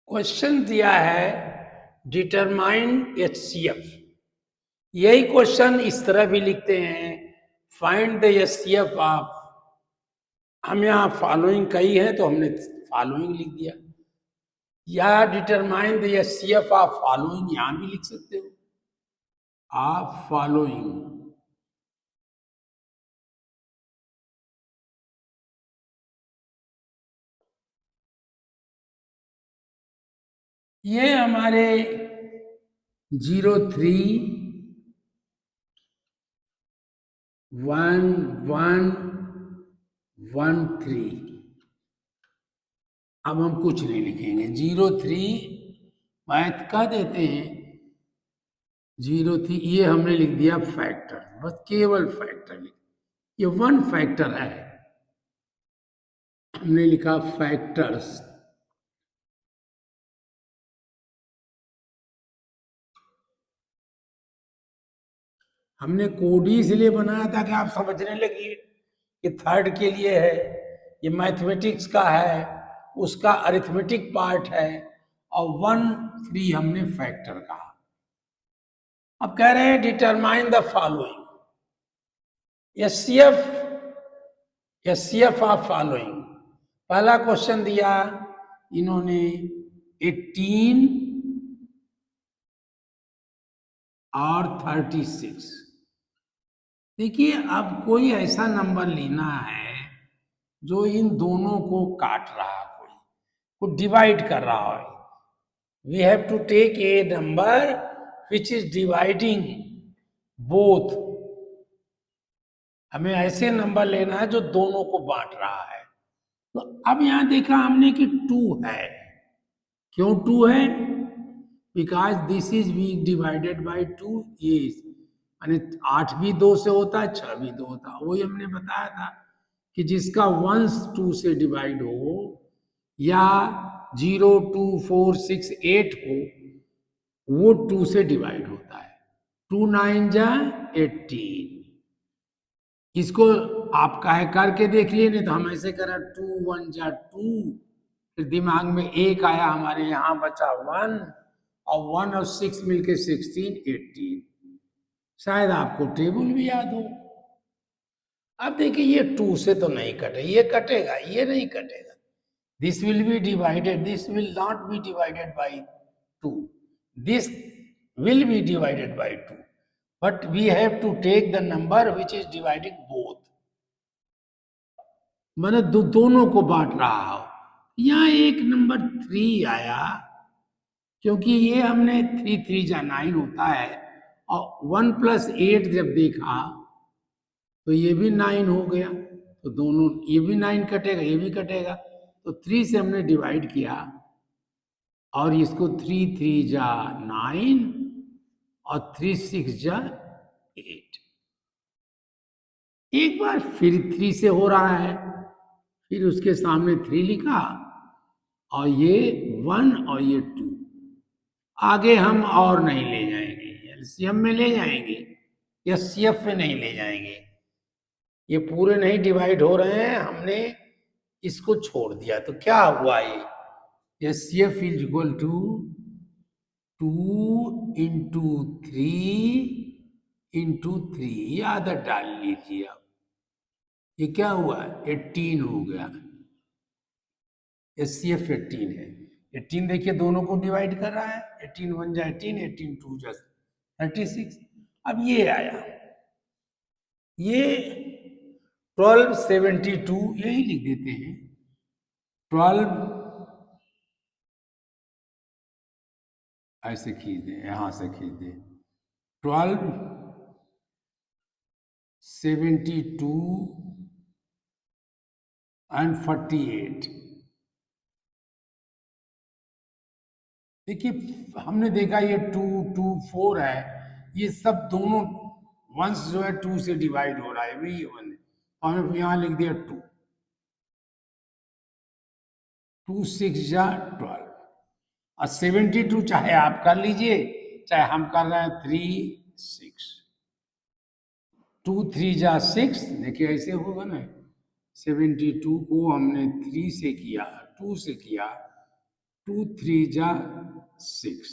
Question दिया है determine HCF। यही क्वेश्चन इस तरह भी लिखते हैं, फाइंड द HCF ऑफ। हम यहाँ फॉलोइंग कही है तो हमने फॉलोइंग लिख दिया, या determine the HCF of following यहां भी लिख सकते हो, ऑफ फॉलोइंग। ये हमारे 03 1 1 1 3। अब हम कुछ नहीं लिखेंगे, 03 मैथ का देते हैं 03, ये हमने लिख दिया फैक्टर, बस केवल फैक्टर लिख, ये वन फैक्टर है, हमने लिखा फैक्टर्स। हमने कोड ही इसलिए बनाया था कि आप समझने लगिए कि थर्ड के लिए है, ये मैथमेटिक्स का है, उसका अरिथमेटिक पार्ट है, और 1 3 हमने फैक्टर कहा। अब कह रहे हैं determine the following, HCF of following. पहला क्वेश्चन दिया इन्होंने 18 और 36। देखिए, अब कोई ऐसा नंबर लेना है जो इन दोनों को काट रहा है, कोई डिवाइड कर रहा है। We have to take a number which is dividing both. हमें ऐसे नंबर लेना है जो दोनों को बांट रहा है। तो अब यहां देखा हमने कि 2 है। क्यों 2 है? Because this is being divided by 2। ये यानी 8 भी 2 से होता है, 6 भी 2 होता है। वही हमने बताया था कि जिसका 1 2 से डिवाइड हो, या 0 2 4 6 8 हो, वो 2 से डिवाइड होता है। 2 9 जा 18। इसको आप काहे करके देख लिए, नहीं तो हम ऐसे करें 2 1 जा 2, फिर दिमाग में एक आया, हमारे यहाँ बचा 1, और 1 और 6 मिलके 16 18। शायद आपको टेबल भी याद हो। अब देखिए, ये 2 से तो नहीं कटे, ये कटेगा, ये नहीं कटेगा। This will be divided, this will not be divided by 2, this will be divided by 2, but we have to take the number which is dividing both। मैंने दोनों को बांट रहा हो। यहां एक नंबर 3 आया, क्योंकि ये हमने 3 3 जा 9 होता है, और 1 + 8 जब देखा तो ये भी 9 हो गया, तो दोनों, ये भी 9 कटेगा, ये भी कटेगा, तो 3 से हमने डिवाइड किया, और इसको 3 3 जा 9 और 3 6 जा 8। एक बार फिर 3 से हो रहा है, फिर उसके सामने 3 लिखा, और ये 1 और ये 2। आगे हम और नहीं ले जाएंगे, एलसीएम में ले जाएंगे, एचसीएफ में नहीं ले जाएंगे। ये पूरे नहीं डिवाइड हो रहे हैं, हमने इसको छोड़ दिया, तो क्या हुआ? ये HCF is equal to 2 into 3 into 3। ये आदत डाल लीजिए आप। ये क्या हुआ? 18 हो गया। HCF 18 है। 18 देखिए दोनों को डिवाइड कर रहा है, 18 1 जा 18, 18 2 जा 36। अब ये आया, ये 1272, यही लिख देते हैं। 12 ऐसे खींच दें, यहां से खींच दें, 1272 एंड 48। देखिए, हमने देखा ये 2 2 4 है, ये सब दोनों वंस जो है 2 से डिवाइड हो रहा है, वही 1 है, और हमने यहां लिख दिया 2। 2 6 जा 12, और 72 चाहे आप कर लीजिए, चाहे हम कर रहे हैं 3 6। 2 3 जा 6, देखिए ऐसे होगा ना। 72 को हमने 3 से किया, 2 से किया, 2 3 जा 6,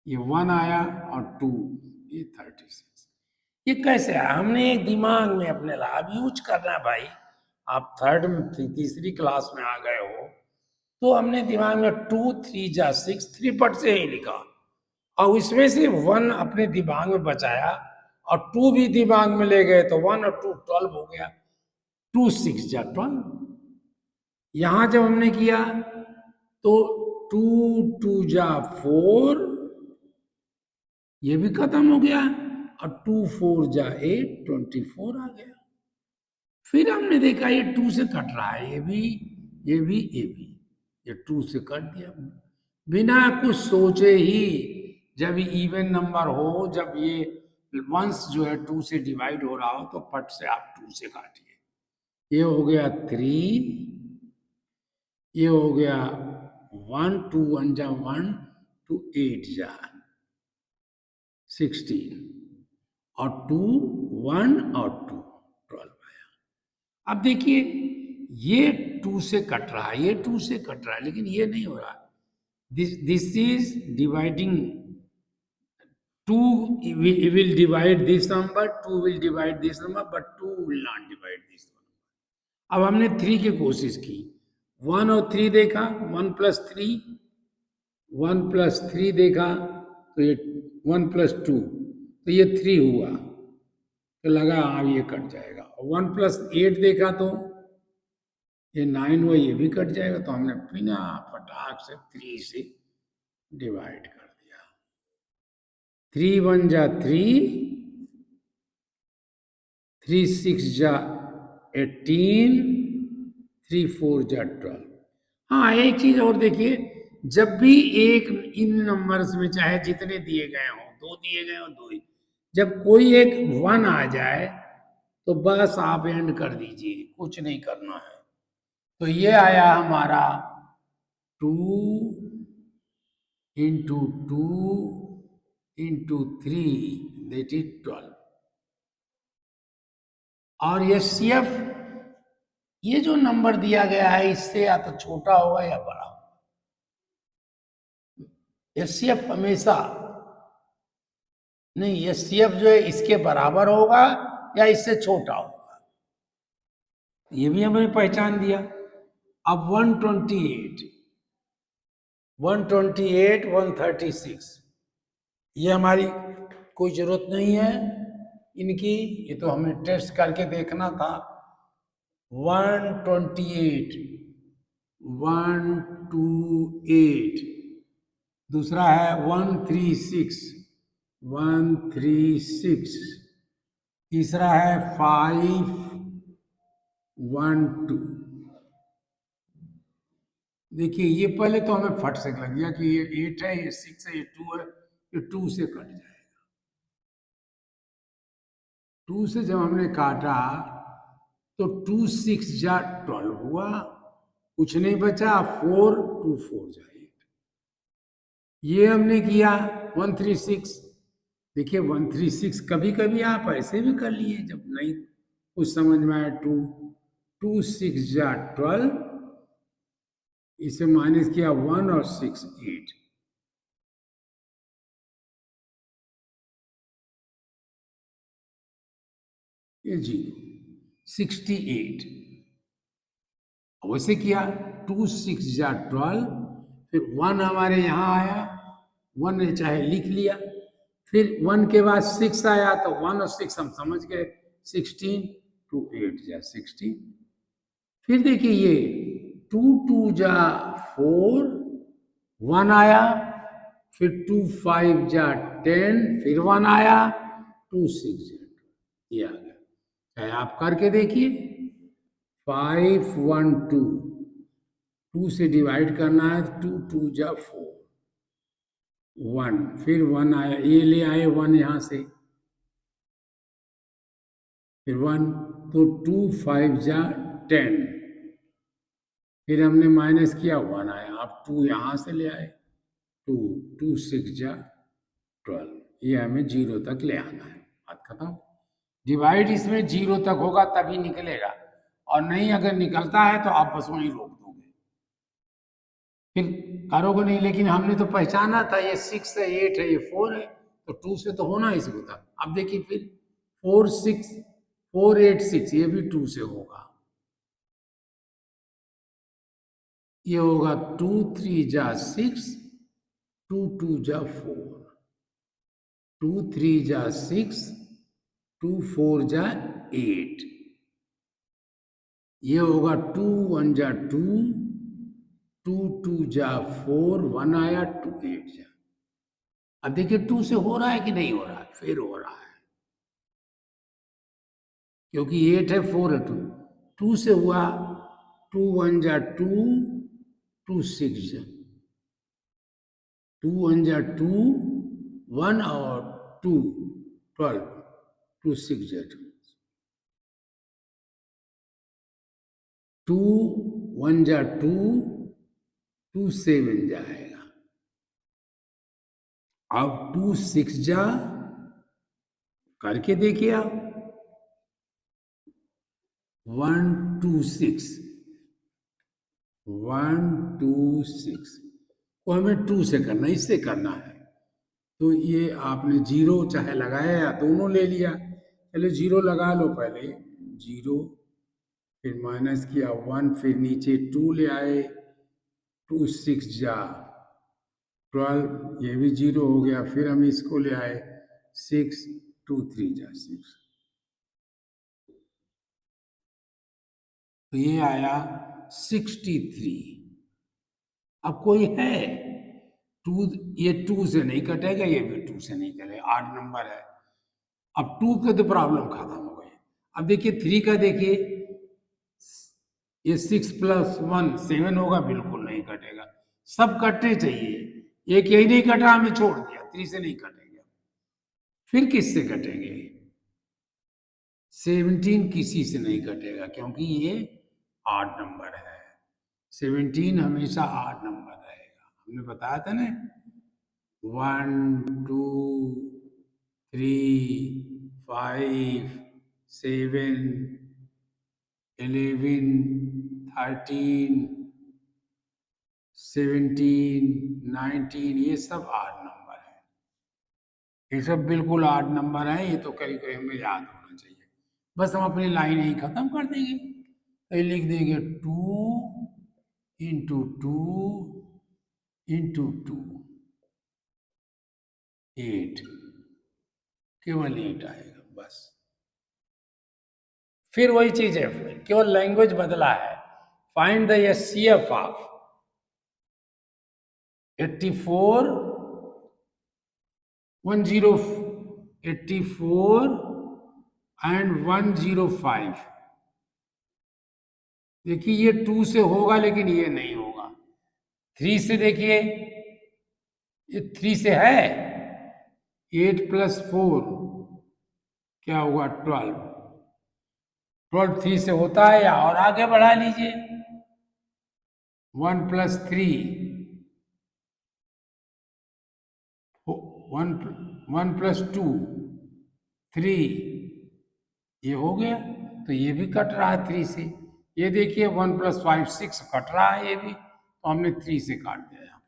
ये 1 आया और 2, ये 36। ये कैसे आया? हमने एक दिमाग में अपने ला, अब यूज करना है भाई। आप थर्ड में तीसरी क्लास में आ गए हो, तो हमने दिमाग में 2 3 जा 6, 3 पट से ही लिखा, और उसमें से 1 अपने दिमाग में बचाया और 2 भी दिमाग में ले गए, तो 1 और 2 12 हो गया। 2 6 जा 12। यहां जब हमने किया तो 2 2 जा 4, ये भी खत्म हो गया, और 2 4 जा 8, 24 आ गया। फिर हमने देखा ये 2 से कट रहा है, ये भी, ये भी, ये भी, ये 2 से कट दिया बिना कुछ सोचे ही। जब इवन नंबर हो, जब ये वंस जो है 2 से डिवाइड हो रहा हो, तो फट से आप 2 से काटिए। ये हो गया 3, ये हो गया 1, 2 1 जा 1, 2 8 जा 16, और 2 1 और 2 12 आया। अब देखिए ये 2 से कट रहा है, ये 2 से कट रहा है, लेकिन ये नहीं हो रहा। This is dividing 2, will divide this number, 2 will divide this number, but 2 will not divide this number. अब हमने 3 की कोशिश की, 1 और 3 देखा, 1 प्लस 3, 1 प्लस 3 देखा, तो ये 1 प्लस 2, तो ये 3 हुआ, तो लगा हाँ ये कट जाएगा। 1 प्लस 8 देखा तो ये 9 हुआ, ये भी कट जाएगा, तो हमने बिना फटाक से 3 से डिवाइड कर दिया। 3 1 जा 3, 3 6 जा 18, 3 4 जा 12। हाँ, एक चीज और देखिए, जब भी एक इन नंबर्स में चाहे जितने दिए गए हों, 2 दिए गए हों 2 ही, जब कोई एक 1 आ जाए तो बस आप एंड कर दीजिए, कुछ नहीं करना है। तो ये आया हमारा 2 इंटू 2 इंटू 3, दैट इज 12। और ये CF, ये जो नंबर दिया गया है, इससे या तो छोटा होगा या बड़ा होगा। HCF हमेशा नहीं, HCF जो है इसके बराबर होगा या इससे छोटा होगा, ये भी हमने पहचान दिया। अब 128, 128, 136, ये हमारी कोई जरूरत नहीं है इनकी, ये तो हमें टेस्ट करके देखना था। 128, 128, दूसरा है 136, 136, तीसरा है 512। देखिए ये पहले तो हमें फट से लग गया कि ये 8 है, ये 6 है, ये 2 है, ये 2 से कट जाएगा। 2 से जब हमने काटा तो 2 6 जा 12 हुआ, कुछ नहीं बचा, 4 2 4 जा 8। ये हमने किया 136। देखिए 136 कभी कभी आप ऐसे भी कर लिए, जब नहीं कुछ समझ में आया, 2 2 6 जा 12, इसे माइनस किया 1 और 6 8, ये 0 68। वैसे किया 2 6 जा 12, फिर 1 हमारे यहाँ आया, 1 ने चाहे लिख लिया, फिर 1 के बाद 6 आया, तो 1 और 6 हम समझ गए, 16, 2 8 जा 16। फिर देखिए ये 2 2 जा 4, 1 आया, फिर 2 5 जा 10, फिर 1 आया, 2 6 जा 2, ये आ गया। चाहे आप करके देखिए, 5 1 2, 2 से डिवाइड करना है, 2 2 जा 4, 1, फिर 1 आया, ये ले आए 1 यहां से, फिर 1, तो 2 5 जा 10, फिर हमने माइनस किया, 1 आया, अब 2 यहां से ले आए, 2 2 6 जा 12, ये हमें 0 तक ले आना है। बात खत्म। डिवाइड इसमें 0 तक होगा तभी निकलेगा, और नहीं अगर निकलता है तो आप बस वहीं रोक दो। फिर करोगे नहीं, लेकिन हमने तो पहचाना था ये 6 है, 8 है, ये 4 है, तो 2 से तो होना इसको था। अब देखिए फिर 4 6 4 8 6, ये भी 2 से होगा। ये होगा 2 3 जा 6, 2 2 जा 4, 2 3 जा 6, 2 4 जा 8, ये होगा 2 1 जा 2, 2 2 जा 4, 1 आया, 2 8 जा। अब देखिए 2 से हो रहा है कि नहीं हो रहा है, फिर हो रहा है, क्योंकि 8 है, 4 है, 2 से हुआ, 2 1 जा 2, 2 6 जा, 2 1 जा 2, 1 और 2 12, 2 6 जा 2 1 जा 2, 2 7 जाएगा। अब 2 6 जा, करके देखिए आप, 1 2 6, 1 2 6 को हमें 2 से करना, इससे करना है। तो ये आपने जीरो चाहे लगाया या दोनों ले लिया, पहले जीरो लगा लो, पहले जीरो, फिर माइनस किया 1, फिर नीचे 2 ले आए, 2 6 जा 12, ये भी जीरो हो गया, फिर हम इसको ले आए 6, 2 3 जा 6, तो ये आया 63। अब कोई है 2, ये 2 से नहीं कटेगा, ये भी 2 से नहीं कटेगा, 8 नंबर है। अब 2 के तो प्रॉब्लम खत्म हो गई। अब देखिए 3 का, देखिए ये 6 प्लस 1 7 होगा, बिल्कुल नहीं कटेगा, सब कटने चाहिए, एक यही नहीं कटा, हमें छोड़ दिया, 3 से नहीं कटेंगे। फिर किससे कटेंगे? 17 किसी से नहीं कटेगा, क्योंकि ये 8 नंबर है, 17 हमेशा 8 नंबर रहेगा, हमने बताया था ना। 1 2 3 5 7 11 13 17 19, ये सब 8 नंबर है, ये सब बिल्कुल 8 नंबर है, ये तो करीब करीब हमें याद होना चाहिए। बस हम अपनी लाइन ही खत्म कर देंगे, तो ये लिख देंगे 2 इंटू 2 इंटू 2, 8, केवल 8 आएगा बस। फिर वही चीज है, केवल लैंग्वेज बदला है। Find the HCF of 84 84 and 105। देखिए ये 2 से होगा, लेकिन ये नहीं होगा। 3 से देखिए, ये 3 से है, 8 प्लस 4 क्या हुआ, 12, 12 3 से होता है, या और आगे बढ़ा लीजिए, 1 प्लस 3, 1 प्लस 2 3, ये हो गया, तो ये भी कट रहा है 3 से। ये देखिए 1 प्लस 5 6 कट रहा है, ये भी, तो हमने 3 से काट दिया यहाँ पर।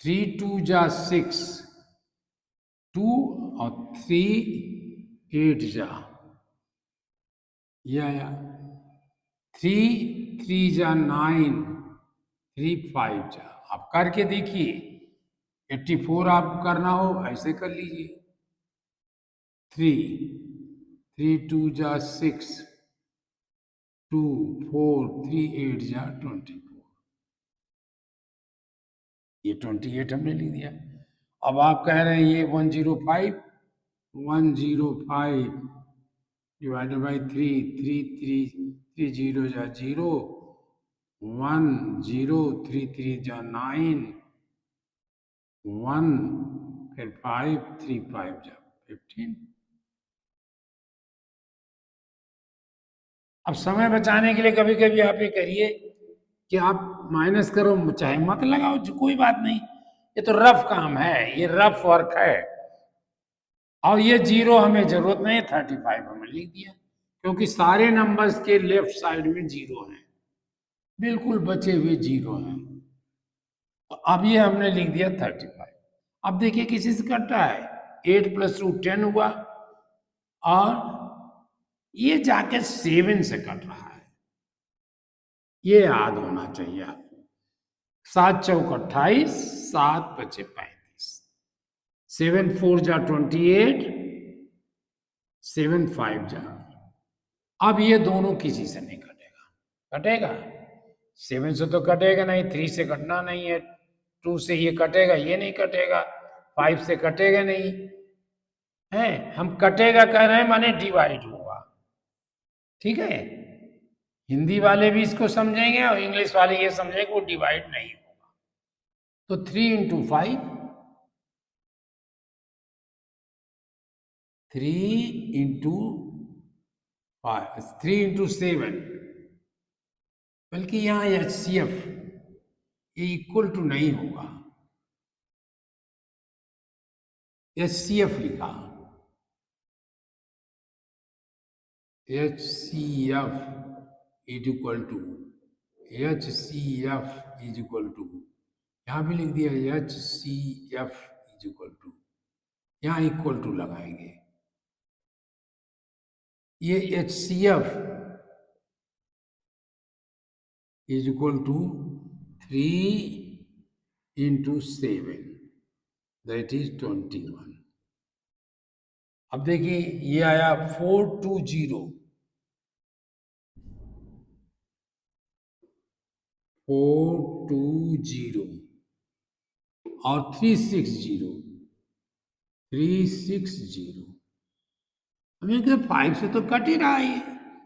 3 2 जा 6, 2 और 3 8 जा, ये आया 3 3 जा 9, 3 5 जा। आप करके देखिए, 84 आप करना हो ऐसे कर लीजिए, 3 3 2 जा 6, 2 4 3 8 जा 24, ये 28 हमने लिख दिया। अब आप कह रहे हैं ये 105 डिवाइडेड बाई 3 3 3 3 0 जा 0, 1 0 3 3 जा 9, 1 फिर 5 3 5 जा 15। अब समय बचाने के लिए कभी कभी आप ये करिए कि आप माइनस करो, चाहे मत लगाओ, कोई बात नहीं, ये तो रफ काम है, ये रफ वर्क है। और ये 0 हमें जरूरत नहीं, 35 हमें लिख दिया, क्योंकि सारे नंबर्स के लेफ्ट साइड में 0 है। बिल्कुल बचे हुए 0 हैं। तो अब ये हमने लिख दिया 35। अब देखिए किसी से कट रहा है, 8 + 2 10 हुआ, और ये जाके 7 से कट रहा है। ये याद होना चाहिए आपको। 7 चौक 28, 7 बचे 35, 7 4 जा 28, 7 5 जा। अब ये दोनों किसी से नहीं कटेगा। कटेगा 7 से तो कटेगा नहीं, 3 से कटना नहीं है, 2 से ये कटेगा, ये नहीं कटेगा, 5 से कटेगा नहीं है। हम कटेगा कह रहे हैं माने डिवाइड होगा। ठीक है, हिंदी वाले भी इसको समझेंगे और इंग्लिश वाले ये समझेंगे वो डिवाइड नहीं होगा। तो 3 × 5, 3 × 5, 3 × 7, बल्कि यहाँ HCF ये इक्वल टू नहीं होगा, HCF लिखा, HCF is equal to, HCF is equal to, यहाँ भी लिख दिया HCF इज इक्वल टू, यहाँ इक्वल टू लगाएंगे। ये HCF is equal to 3 × 7, that is 21। अब देखिए ये आया 420, 420 और 360, 360। हमें क्या 5 से तो कट ही रहा है,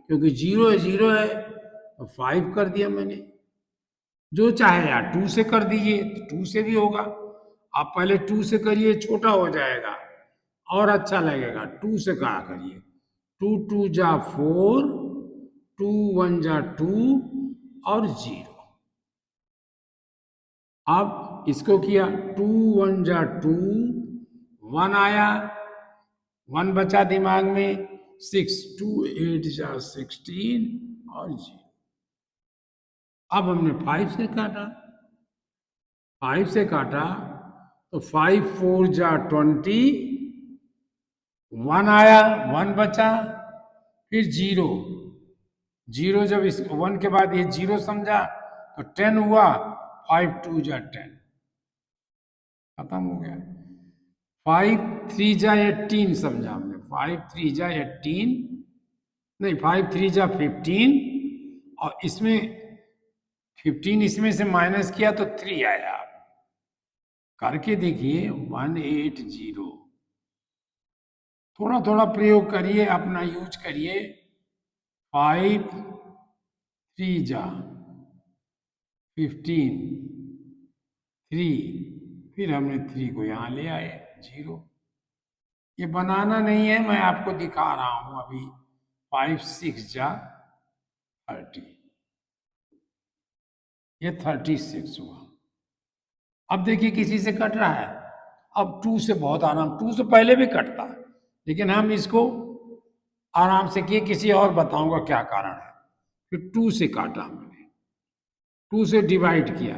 क्योंकि 0 है 0 है, तो 5 कर दिया मैंने। जो चाहे यार 2 से कर दीजिए तो 2 से भी होगा। आप पहले 2 से करिए, छोटा हो जाएगा और अच्छा लगेगा। 2 से कहा करिए, 2 2 जा 4, 2 1 जा 2 और 0। अब इसको किया, 2 1 जा 2, 1 आया, 1 बचा दिमाग में, 6 2 8 जा 16 और 0। अब हमने 5 से काटा, 5 से काटा तो 5 4 जा 20, 1 आया, 1 बचा, फिर 0, 0 जब इस 1 के बाद ये 0 समझा तो 10 हुआ, 5 2 जा 10, खत्म हो गया। 5 3 जा 18 समझा हमने, 5 3 जा 18, नहीं 5 3 जा 15, और इसमें 15 इसमें से माइनस किया तो 3 आया। करके देखिए 180, थोड़ा थोड़ा प्रयोग करिए, अपना यूज करिए। 5 3 जा 15, 3, फिर हमने 3 को यहाँ ले आए 0। ये बनाना नहीं है, मैं आपको दिखा रहा हूं अभी। 5 6 जा 30, ये 36 हुआ। अब देखिए किसी से कट रहा है, अब 2 से बहुत आराम, 2 से पहले भी कटता, लेकिन हम इसको आराम से किए, किसी और बताऊंगा क्या कारण है। फिर 2 से काटा मैंने, 2 से डिवाइड किया,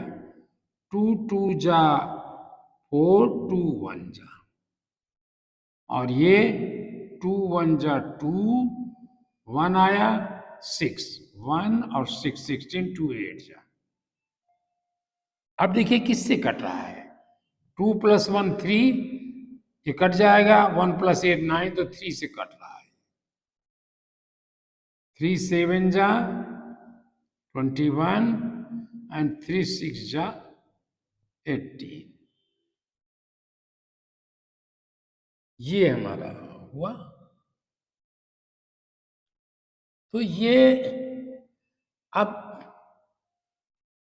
2 2 जा 4, 2 1 जा, और ये 2 1 जा 2, 1 आया, 6 1 और 6 16 2 8 जा। अब देखिए किससे कट रहा है, 2 + 1 3, ये कट जाएगा, 1 + 8 9, तो 3 से कट रहा है। 3 7 जा 21 and 3 6 जा 18, ये हमारा हुआ। तो ये अब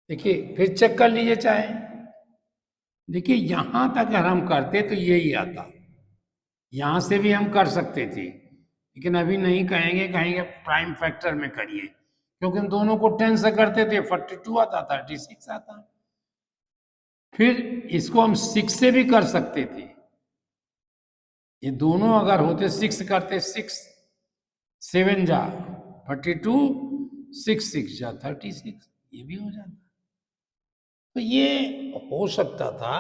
देखिए फिर चेक कर लीजिए चाहे, देखिए यहां तक अगर हम करते तो यही आता, यहां से भी हम कर सकते थे, लेकिन अभी नहीं कहेंगे, कहेंगे प्राइम फैक्टर में करिए, क्योंकि हम दोनों को 10 से करते थे 42 आता, 36 आता। फिर इसको हम 6 से भी कर सकते थे, ये दोनों अगर होते 6 करते, 6 7 जा 32, 6 6 जा 36, ये भी हो जाता। तो ये हो सकता था,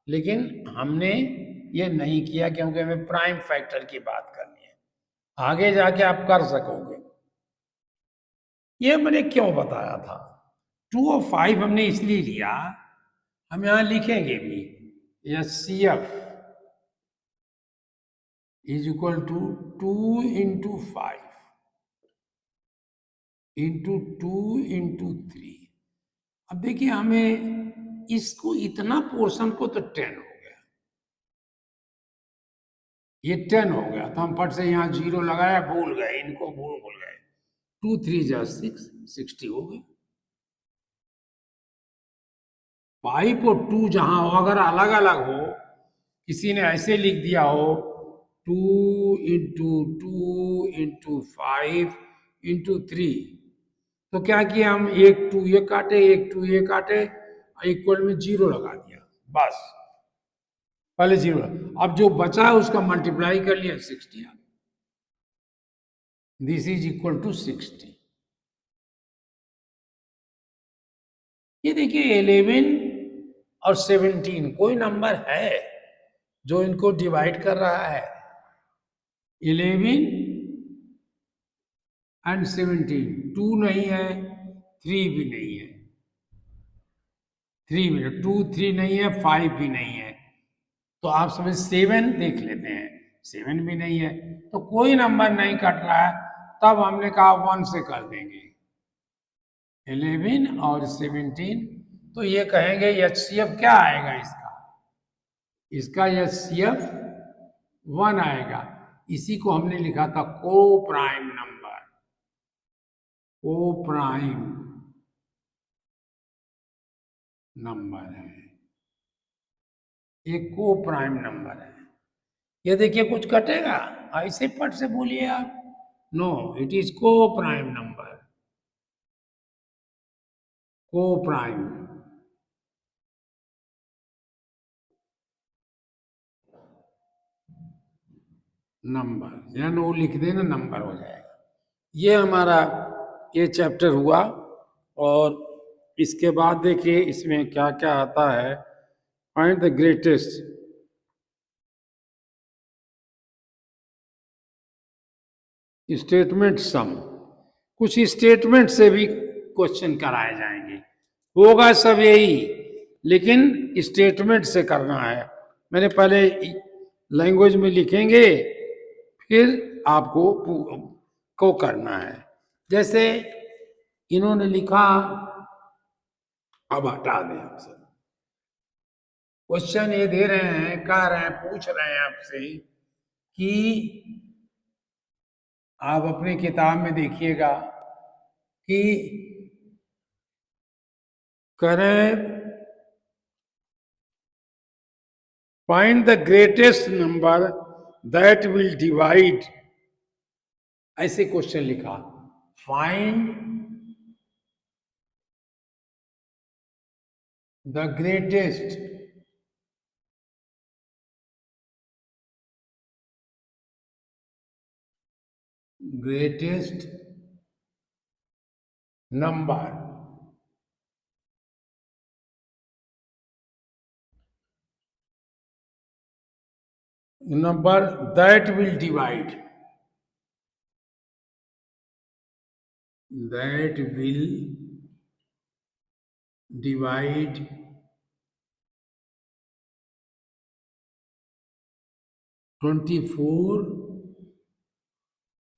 लेकिन हमने ये नहीं किया क्योंकि हमें प्राइम फैक्टर की बात करनी है। आगे जाके आप कर सकोगे। ये मैंने क्यों बताया था? 2 और 5 हमने इसलिए लिया, हम यहां लिखेंगे भी, HCF is equal to 2 into 5 into 2 into 3। अब देखिए, हमें इसको इतना पोर्शन को तो 10 हो गया, ये 10 हो गया, तो हम फट से यहाँ 0 लगाया, भूल गए, इनको भूल गए। 2 3 जा 6, 60 हो गए। 5 और 2 जहां हो, अगर अलग अलग हो, किसी ने ऐसे लिख दिया हो 2 इंटू 2 इंटू 5 इंटू 3, तो क्या किया हम, एक 2 ये काटे, एक 2 ये काटे, इक्वल में 0 लगा दिया, बस। पहले 0, अब जो बचा है उसका मल्टीप्लाई कर लिया, 60 आ। This is equal to 60। ये देखिए 11 और 17 कोई नंबर है जो इनको डिवाइड कर रहा है? 11 एंड 17, 2 नहीं है, 3 भी नहीं है, 3 भी 2 3 नहीं है, 5 भी नहीं है, तो आप समझ 7 देख लेते हैं, 7 भी नहीं है, तो कोई नंबर नहीं कट रहा है। तब हमने कहा 1 से कर देंगे 11 और 17। तो ये कहेंगे HCF क्या आएगा इसका? इसका HCF 1 आएगा। इसी को हमने लिखा था को प्राइम नंबर, को प्राइम नंबर है, एक को प्राइम नंबर है। ये देखिए कुछ कटेगा? ऐसे पट से बोलिए आप, नो, इट इज को प्राइम नंबर, को प्राइम नंबर, यानी वो लिख देना, नंबर हो जाएगा। ये हमारा ये चैप्टर हुआ। और इसके बाद देखिए इसमें क्या क्या आता है। Find the greatest statement sum. कुछ स्टेटमेंट से भी क्वेश्चन कराए जाएंगे, होगा सब यही, लेकिन स्टेटमेंट से करना है। मैंने पहले लैंग्वेज में लिखेंगे, फिर आपको को करना है। जैसे इन्होंने लिखा, अब हटा दें आपसे, क्वेश्चन ये दे रहे हैं, कह रहे हैं, पूछ रहे हैं आपसे कि आप अपनी किताब में देखिएगा कि करें find the greatest number that will divide, ऐसे क्वेश्चन लिखा, find the greatest number that will divide, that will divide 24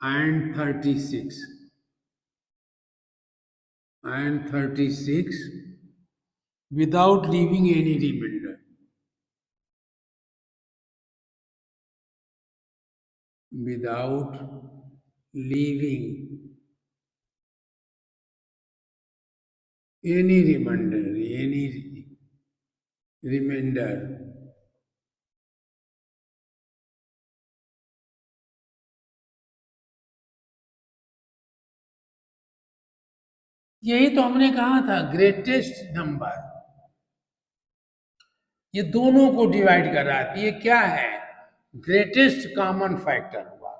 and 36 without leaving any remainder, without leaving any remainder. यही तो हमने कहा था, ग्रेटेस्ट नंबर, ये दोनों को डिवाइड कर रहा है। ये क्या है? ग्रेटेस्ट कॉमन फैक्टर हुआ,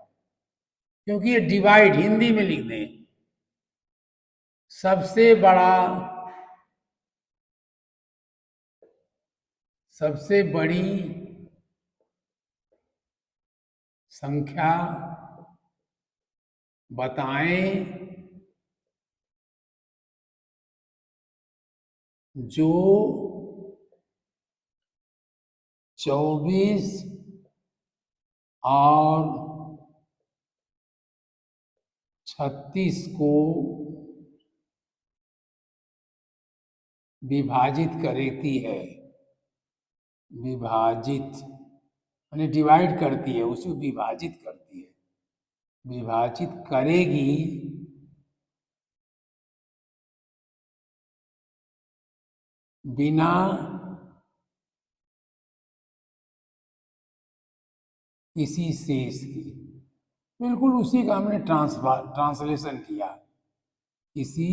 क्योंकि ये डिवाइड हिंदी में लिख दें, सबसे बड़ा, सबसे बड़ी संख्या बताएं जो 24 और 36 को विभाजित करती है। विभाजित यानी डिवाइड करती है, उसे विभाजित करती है, विभाजित करेगी बिना किसी शेष के। बिल्कुल उसी का हमने ट्रांसलेशन किया। किसी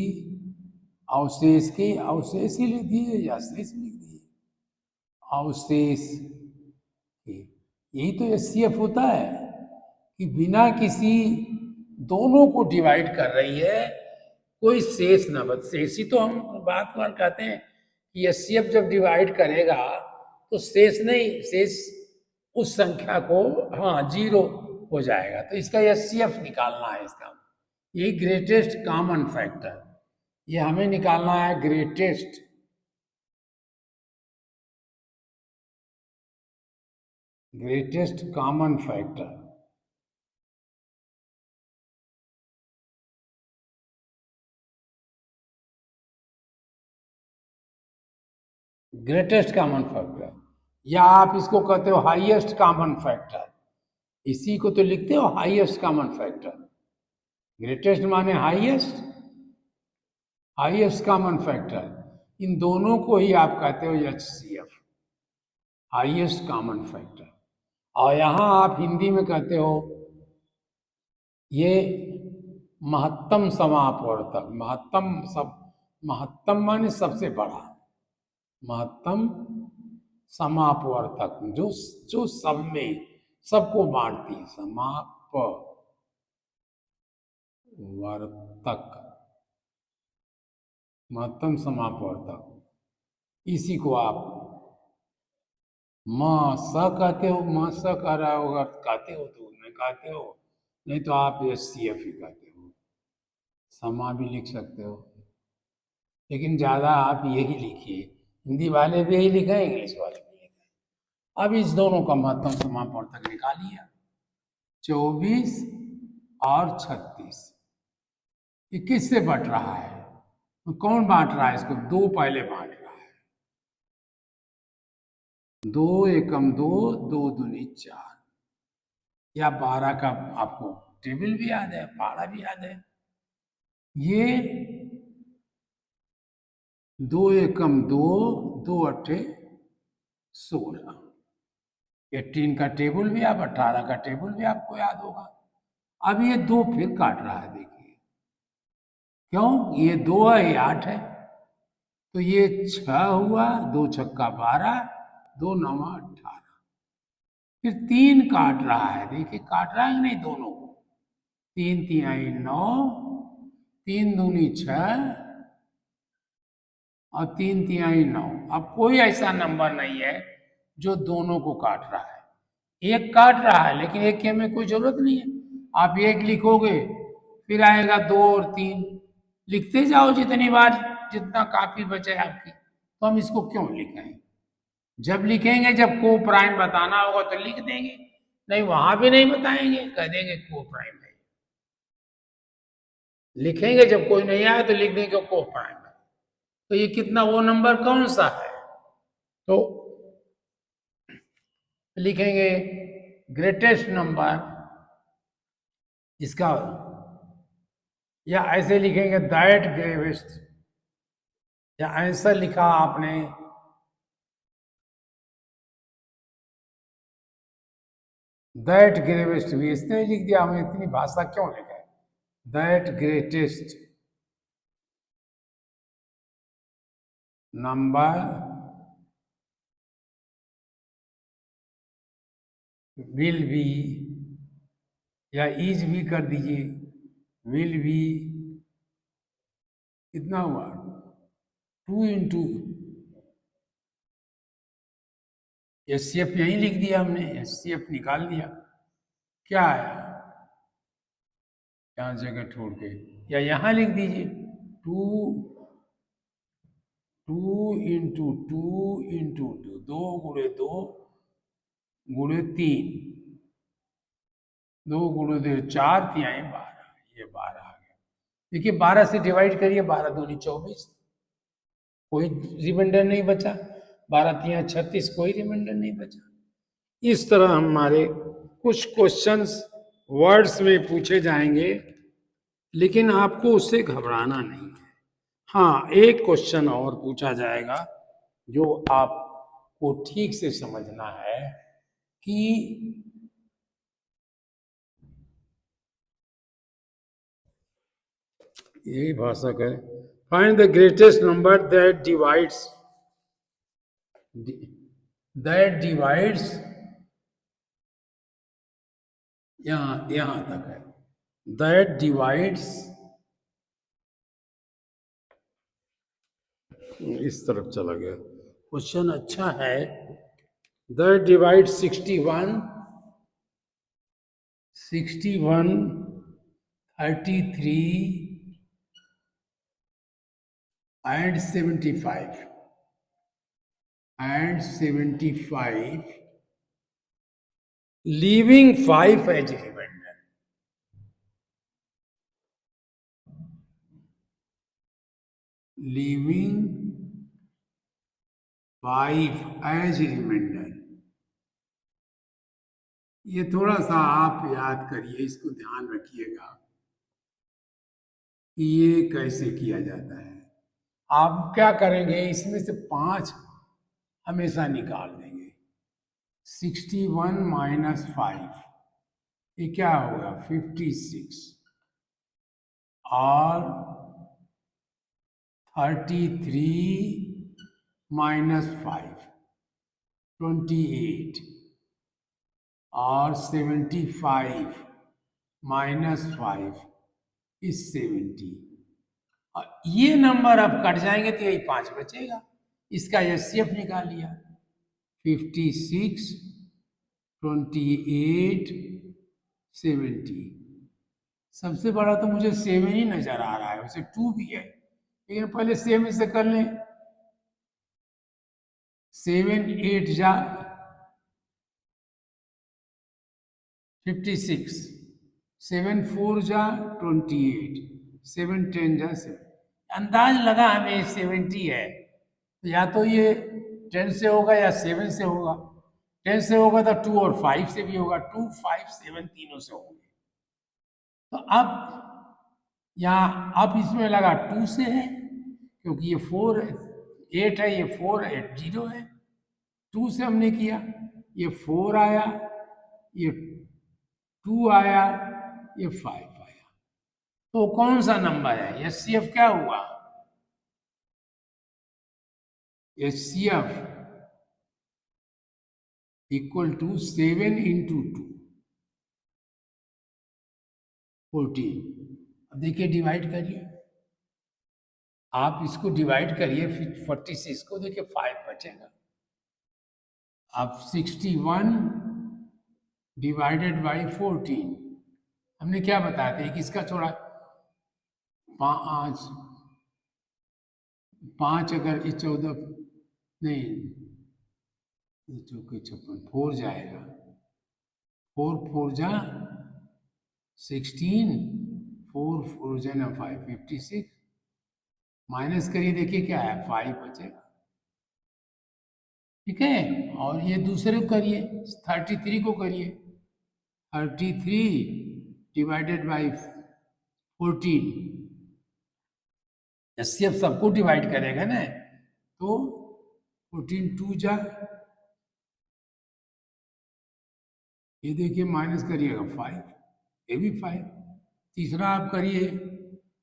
अवशेष के, अवशेष ही लिख दिए या शेष लिख दिए, अवशेष के। यही तो एचसीएफ होता है कि बिना किसी, दोनों को डिवाइड कर रही है, कोई शेष न बच। शेष ही तो हम बात बार कहते हैं कि एचसीएफ जब डिवाइड करेगा तो शेष नहीं, शेष उस संख्या को, हाँ, जीरो हो जाएगा। तो इसका एचसीएफ निकालना है इसका, यही ग्रेटेस्ट कॉमन फैक्टर, ये हमें निकालना है greatest common factor. Greatest common factor, या आप इसको कहते हो हाईएस्ट कॉमन फैक्टर, इसी को तो लिखते हो हाईएस्ट कॉमन फैक्टर। ग्रेटेस्ट माने हाईएस्ट, हाईएस्ट कॉमन फैक्टर, इन दोनों को ही आप कहते हो एचसीएफ, हाईएस्ट कॉमन फैक्टर। और यहां आप हिंदी में कहते हो ये महत्तम समापवर्तक। महत्तम माने सबसे बड़ा, महत्तम समापवर्तक, जो जो सब में सबको बांटती है, समापवर्तक, महत्तम समापवर्तक। इसी को आप म स कहते हो, म स कह रहा हो, अगर कहते हो तो नहीं कहते हो, नहीं तो आप एचसीएफ ही कहते हो। समा भी लिख सकते हो, लेकिन ज़्यादा आप यही लिखिए। हिंदी वाले भी यही लिखे, इंग्लिश वाले भी लिखे। अब इस दोनों का महत्तम समापवर्तक निकालिए, 24 और 36। ये किससे बट रहा है? तो कौन बांट रहा है इसको? दो पहले बांट रहा है। 2 एकम 2, 2 दूनी 4, या 12 का आपको टेबल भी याद है, पहाड़ा भी याद है। ये 2 एकम 2, 2 अट्ठे 16, 18 का टेबल भी, आप 18 का टेबल भी आपको याद होगा। अब ये 2 फिर काट रहा है, देखिए क्यों, ये 2 है, ये 8 है, तो ये 6 हुआ, 2 छक्का 12, 2 नवा 18। फिर 3 काट रहा है, देखिए काट रहा है कि नहीं दोनों को। 3 तिहाई 9, 3 दूनी 6 और 3 तिहाई 9। अब कोई ऐसा नंबर नहीं है जो दोनों को काट रहा है। एक काट रहा है, लेकिन एक की हमें कोई जरूरत नहीं है। आप एक लिखोगे, फिर आएगा 2 और 3, लिखते जाओ जितनी बार, जितना काफी बचे आपकी। तो हम इसको क्यों लिखें? जब लिखेंगे, जब को प्राइम बताना होगा तो लिख देंगे, नहीं वहां भी नहीं बताएंगे, कह देंगे को प्राइम है। लिखेंगे जब कोई नहीं आए तो लिख देंगे को प्राइम है। तो ये कितना, वो नंबर कौन सा है? तो लिखेंगे ग्रेटेस्ट नंबर इसका, या ऐसे लिखेंगे दैट ग्रेटेस्ट, या ऐसा लिखा आपने दैट ग्रेटेस्ट, भी इसने लिख दिया, हमें इतनी भाषा क्यों लिखा है? That greatest number will be, या इज भी कर दीजिए, विल बी कितना हुआ? 2 इंटू HCF यहीं लिख दिया हमने, HCF निकाल दिया, क्या आया? यहाँ जगह छोड़ के, या यहाँ लिख दीजिए, 2 2 इंटू 2 इंटू 2, 2 गुणे 2 गुणे 3, 2 गुणे 4, 3 12, ये 12 आ गया। देखिए 12 से डिवाइड करिए, 12 दूनी 24, कोई रिमाइंडर नहीं बचा, 12 3 36, कोई रिमाइंडर नहीं बचा। इस तरह हमारे कुछ क्वेश्चंस वर्ड्स में पूछे जाएंगे, लेकिन आपको उससे घबराना नहीं है। हाँ, एक क्वेश्चन और पूछा जाएगा जो आपको ठीक से समझना है कि यही भाषा का, find the greatest number that divides, यहां तक है, दैट डिवाइड्स, इस तरफ चला गया क्वेश्चन, अच्छा है, that divide 61 33 and 75 leaving 5 as remainder, leaving 5 as remainder। ये थोड़ा सा आप याद करिए, इसको ध्यान रखिएगा कि ये कैसे किया जाता है। आप क्या करेंगे, इसमें से 5 हमेशा निकाल देंगे। 61 माइनस 5, ये क्या होगा? 56, और 33 माइनस 5 28, और 75 माइनस 5 इज 70। और ये नंबर अब कट जाएंगे तो यही 5 बचेगा, इसका HCF निकाल लिया, 56 28 70। सबसे बड़ा तो मुझे 7 ही नजर आ रहा है, उसे 2 भी है, लेकिन पहले 7 से कर लें। 7 8 जा 56, 7 4 जा 28, 7 10 जा 7। अंदाज लगा हमें 70 है, तो या तो ये 10 से होगा या 7 से होगा। 10 से होगा तो 2 और 5 से भी होगा, 2 5 7 तीनों से होंगे। तो अब यहाँ अब इसमें लगा 2 से है, क्योंकि ये 4 8 है, ये 4 8 0 है। 2 से हमने किया, ये 4 आया, ये 2 आया, ये 5 आया। तो कौन सा नंबर है? HCF क्या हुआ? HCF equal to 7 into 2 14। अब देखिए डिवाइड करिए, आप इसको डिवाइड करिए, फिर 46 को देखिए 5 बचेगा। अब 61 डिवाइडेड बाई 14, हमने क्या बताया था? इसका छोड़ा 5, 5 अगर ये 14 नहीं, ये चौके 56, 4 जाएगा, 4 4 जा 16, 4 4 जा ना 5 56, माइनस करिए, देखिए क्या है, 5 बचेगा। ठीक है, और ये दूसरे को करिए, 33 को करिए, 33 डिवाइडेड बाई 14, HCF सबको डिवाइड करेगा ना, तो 14 2 जा, ये देखिए माइनस करिएगा 5, ये भी 5। तीसरा आप करिए,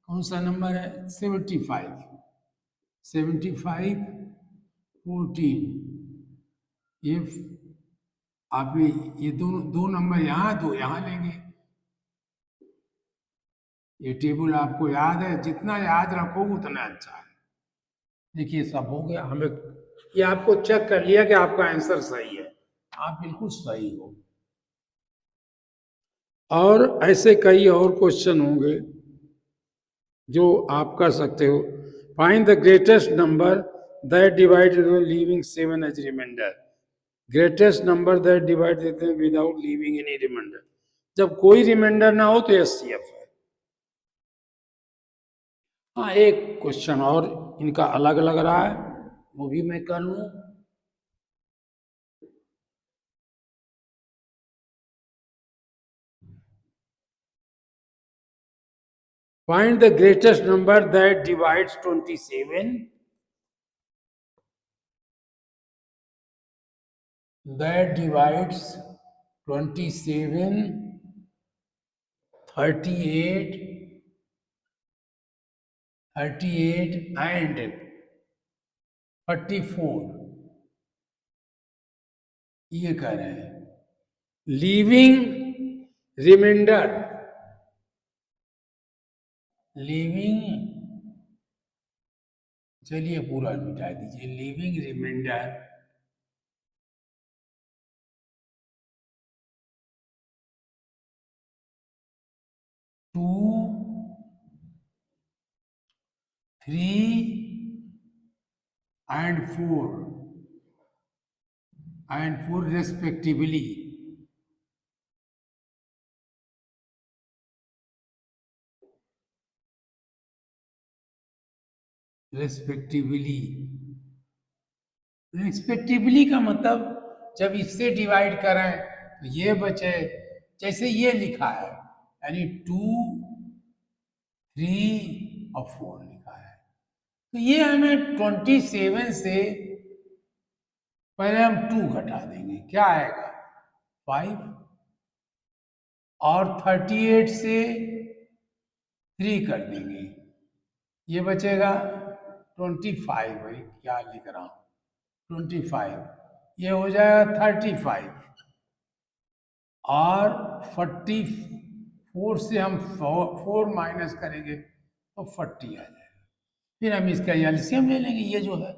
कौन सा नंबर है? 75, 75 14, ये आप ये दोनों 2 नंबर यहाँ, 2 यहाँ लेंगे, ये टेबल आपको याद है, जितना याद रखो उतना अच्छा है। देखिए सब हो गया, हमें ये आपको चेक कर लिया कि आपका आंसर सही है, आप बिल्कुल सही हो। और ऐसे कई और क्वेश्चन होंगे जो आप कर सकते हो। Find the greatest number that divided leaving 7 as remainder. Greatest number that divide देते हैं विदाउट लीविंग एनी रिमाइंडर। जब कोई रिमाइंडर ना हो तो एचसीएफ है। हाँ, एक क्वेश्चन और इनका अलग लग रहा है, वो भी मैं कर लूं। Find the greatest number that divides 27 that divides 27, 38, 38 and 44, ये कह रहे हैं। लीविंग रिमाइंडर, लीविंग, चलिए पूरा मिटा दीजिए, leaving remainder 2, 3 and 4 respectively. Respectively, respectively का मतलब जब इससे डिवाइड करें तो ये बचे, जैसे ये लिखा है, यानी 2, 3 और 4 लिखा है, तो ये हमें 27 से पहले हम 2 घटा देंगे, क्या आएगा 5, और 38 से 3 कर देंगे, ये बचेगा 25, भाई क्या लिख रहा हूँ 25, ये हो जाएगा 35, और 44 से हम 4 माइनस करेंगे तो 40 आ जाएगा। फिर हम इसका एलसीएम ले लेंगे, ये जो है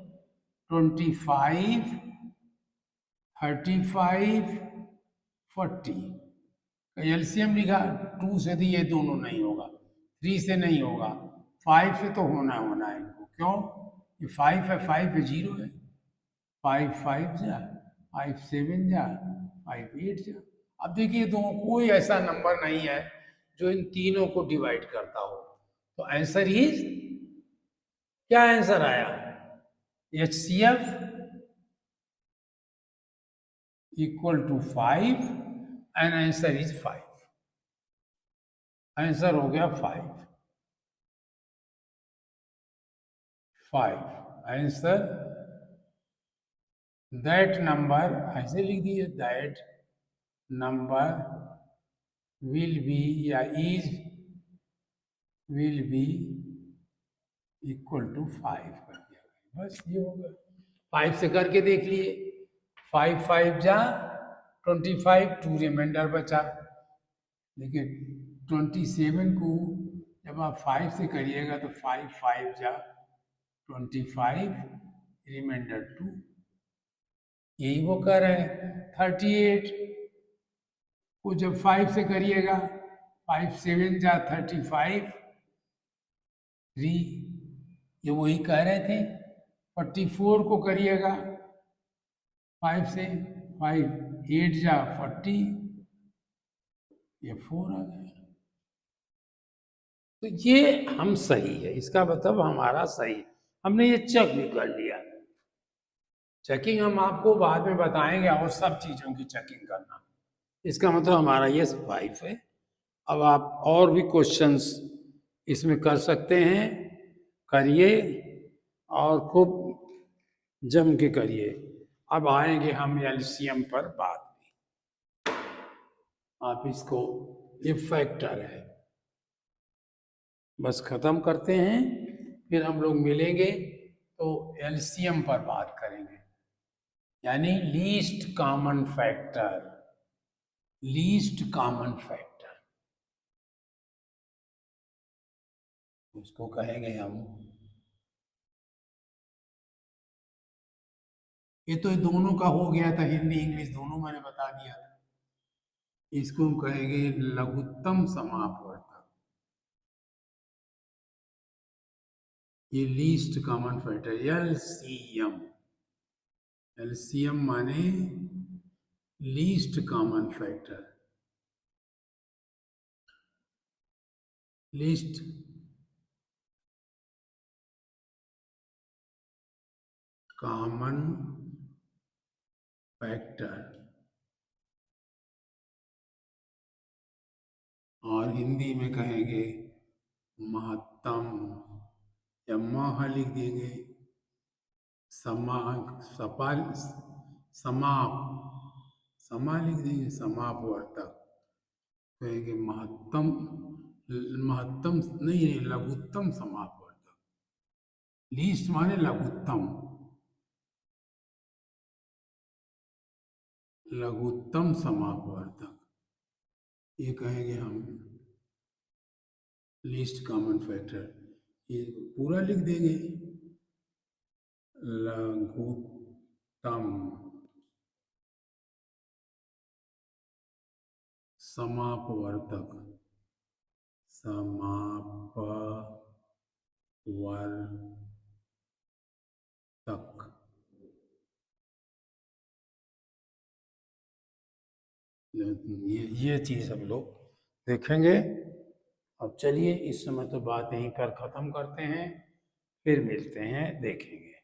25, 35, 40 का एलसीएम लिखा। 2 से तो ये दोनों नहीं होगा, 3 से नहीं होगा, 5 से तो होना होना है इनको, क्यों, ये 5 है, 5 है, 0 है, 5 5 जा, 5 7 जा, 5 8 जा। अब देखिए दो, कोई ऐसा नंबर नहीं है जो इन तीनों को डिवाइड करता हो, तो आंसर इज, क्या आंसर आया, H C F equal to 5 and answer is 5। Answer हो गया 5 आंसर। दैट नंबर ऐसे लिख दिए, दैट नंबर विल बी या is will be equal to 5 कर दिया, बस ये हो गया। 5 से करके देख लिए, 5 5 जा 25, 2 रिमाइंडर बचा। देखिए 27 को जब आप 5 से करिएगा तो 5 5 जा 25, रिमाइंडर 2, यही वो कर रहे हैं। 38 को जब 5 से करिएगा, 5 7 जा 35, 3, ये वही कह रहे थे। 44 को करिएगा 5 से, 5 8 जा 40, ये 4 आ गया। तो ये हम सही है, इसका मतलब हमारा सही है, हमने ये चेक भी कर लिया। चेकिंग हम आपको बाद में बताएंगे, और सब चीजों की चेकिंग करना, इसका मतलब हमारा ये 5 है। अब आप और भी क्वेश्चंस इसमें कर सकते हैं, करिए और खूब जम के करिए। अब आएंगे हम एलसीएम पर बात में, आप इसको, ये फैक्टर है, बस खत्म करते हैं, फिर हम लोग मिलेंगे तो एलसीएम पर बात करेंगे, यानी least common factor, least common factor. उसको कहेंगे हम, ये तो दोनों का हो गया था, हिंदी इंग्लिश दोनों मैंने बता दिया था। इसको हम कहेंगे लघुत्तम समापवर्तक। ये least common factor, LCM. LCM माने least common factor. Least common factor, और हिंदी में कहेंगे महत्तम, या मह लिख देंगे, समा सपा समाप, समा लिख देंगे, समापवर्तक कहेंगे महत्तम। महत्तम नहीं है, लघुत्तम समापवर्तक। लीस्ट माने लघुत्तम, लघुत्तम समापवर्तक, ये कहेंगे हम लीस्ट कॉमन फैक्टर। ये पूरा लिख देंगे, लघुत्तम समापवर्तक। समापवर्तक, ये चीज हम लोग देखेंगे। अब चलिए इस समय तो बात यहीं पर खत्म करते हैं, फिर मिलते हैं, देखेंगे।